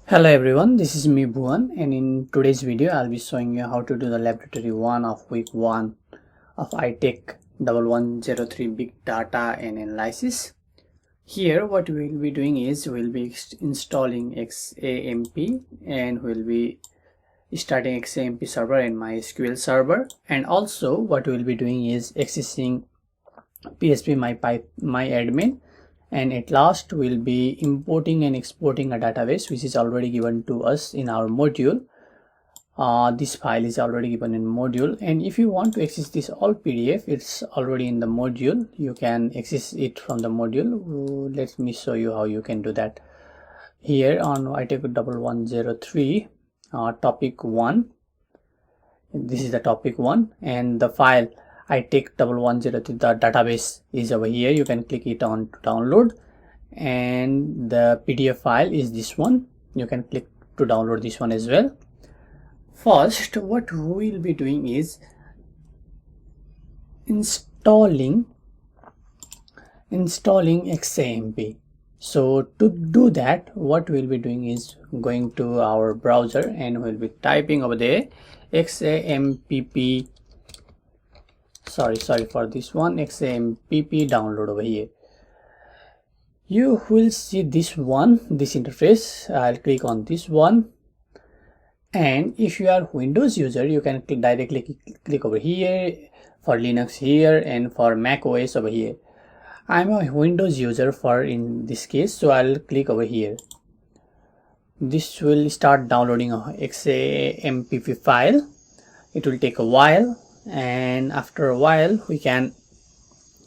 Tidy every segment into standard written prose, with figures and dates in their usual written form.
Hello everyone, this is me Bhuvan, and in today's video I'll be showing you how to do the laboratory 1 of week 1 of ITECH1103 Big Data and Analysis. Here what we will be doing is we'll be installing XAMPP and we'll be starting XAMPP server and MySQL server, and also what we'll be doing is accessing PHP MyAdmin, and at last we'll be importing and exporting a database which is already given to us in our module. This file is already given in module, and if you want to access this all PDF, it's already in the module. You can access it from the module. Let me show you how you can do that. Here on ITECH1103 topic 1, this is the topic 1, and the file ITECH1103, the database is over here. You can click it on to download, and the PDF file is this one. You can click to download this one as well. First, what we will be doing is installing XAMPP. So to do that, what we'll be doing is going to our browser and we'll be typing over there XAMPP. Sorry for this one, XAMPP download over here. You will see this interface. I'll click on this one, and if you are Windows user, you can directly click over here. For Linux here, and for Mac OS over here. I'm a Windows user for in this case, so I'll click over here. This will start downloading a XAMPP file. It will take a while, and after a while we can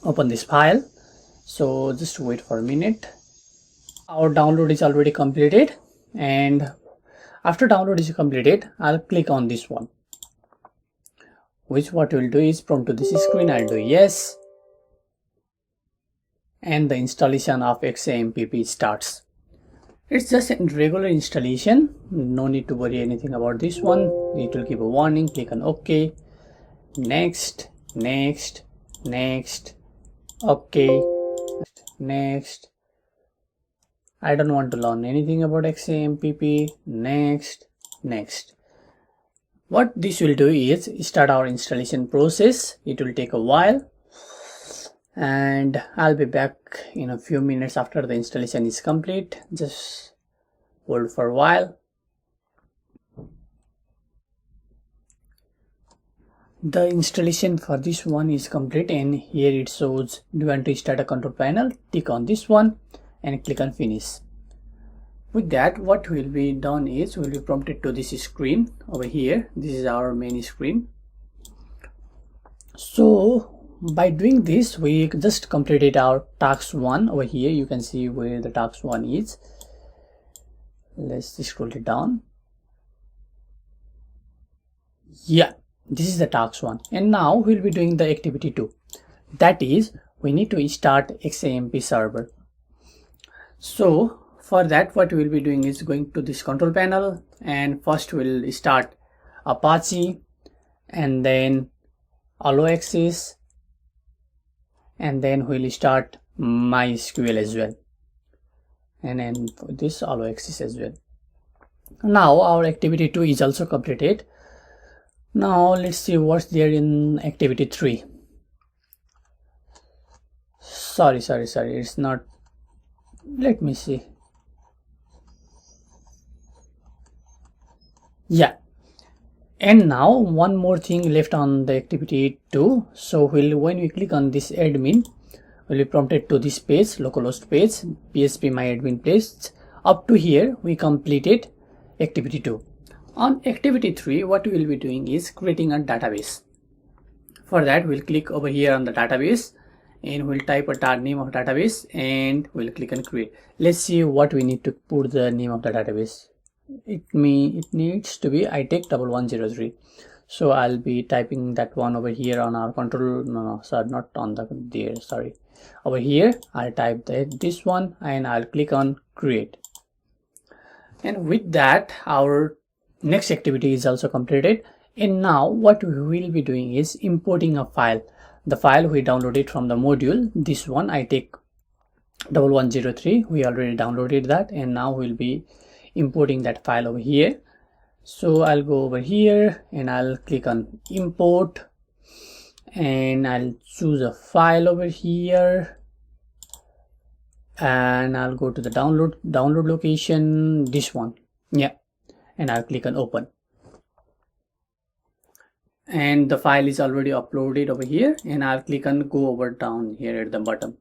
open this file. So just wait for a minute. Our download is already completed, and after download is completed, I'll click on this one, which what we'll do is prompt to this screen. I'll do yes, and the installation of XAMPP starts. It's just a regular installation, no need to worry anything about this one. It will give a warning. Click on OK, next, OK, next. I don't want to learn anything about XAMPP. Next. What this will do is start our installation process. It will take a while, and I'll be back in a few minutes after the installation is complete. Just hold for a while. The installation for this one is complete, and here it shows, do you want to start a control panel? Tick on this one and click on finish. With that, what will be done is we'll be prompted to this screen over here. This is our main screen. So by doing this, we just completed our task 1 over here. You can see where the task 1 is. Let's scroll it down. Yeah, this is the task 1, and now we'll be doing the activity 2. That is, we need to start XAMPP server. So for that, what we'll be doing is going to this control panel, and first we'll start Apache, and then Allo Access, and then we'll start MySQL as well, and then this Allo Access as well. Now our activity 2 is also completed. Now let's see what's there in activity 3. Sorry, it's not. Let me see. Yeah, and now one more thing left on the activity 2. So when we click on this admin, we'll be prompted to this page, localhost page, PHP MyAdmin page. Up to here we completed activity 2. On activity 3, what we will be doing is creating a database. For that, we'll click over here on the database, and we'll type a name of database, and we'll click on create. Let's see what we need to put the name of the database. It needs to be ITECH1103. So I'll be typing that one over here on our control. No, sorry, not on the there. Sorry, over here I'll type this one, and I'll click on create. And with that, our next activity is also completed. And now what we will be doing is importing a file. The file we downloaded from the module, this one ITECH1103, we already downloaded that, and now we'll be importing that file over here. So I'll go over here and I'll click on import, and I'll choose a file over here, and I'll go to the download location, this one, yeah, and I'll click on open. And the file is already uploaded over here, and I'll click on go over down here at the bottom.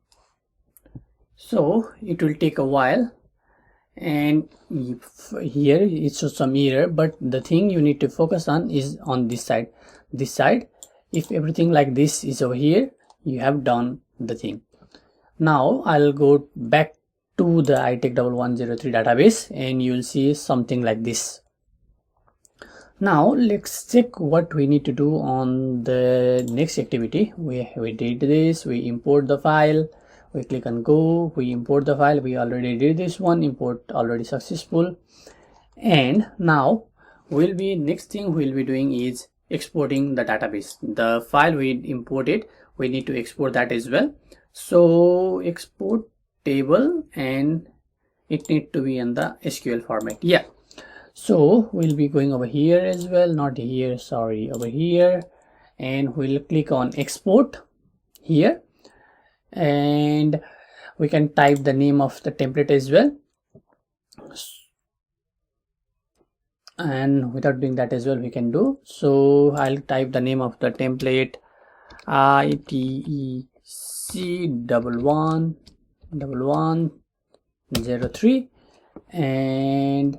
So it will take a while, and here it shows some error, but the thing you need to focus on is on this side. If everything like this is over here, you have done the thing. Now I'll go back to the ITECH1103 database, and you'll see something like this. Now let's check what we need to do on the next activity. We did this, we import the file, we click on go, we import the file, we already did this one, import already successful. And now next thing we'll be doing is exporting the database. The file we imported, we need to export that as well. So export table, and it need to be in the SQL format. Yeah, so we'll be going over here as well, not here, sorry, over here, and we'll click on export here, and we can type the name of the template as well. And without doing that as well, we can do so. I'll type the name of the template, ITECH1103, and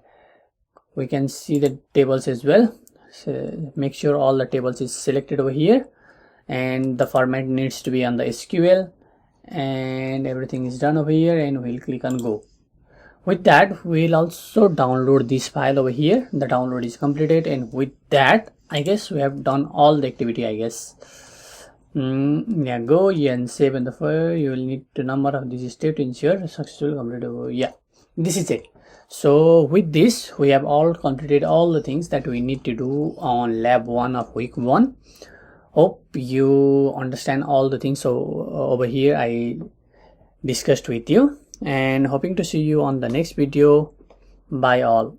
we can see the tables as well. So make sure all the tables is selected over here, and the format needs to be on the SQL, and everything is done over here, and we'll click on go. With that, we'll also download this file over here. The download is completed, and with that, I guess we have done all the activity, I guess. Yeah, go and save in the file. You will need the number of this step to ensure successful complete. Yeah, this is it. So with this, we have all completed all the things that we need to do on lab 1 of week 1. Hope you understand all the things over here I discussed with you, and hoping to see you on the next video. Bye all.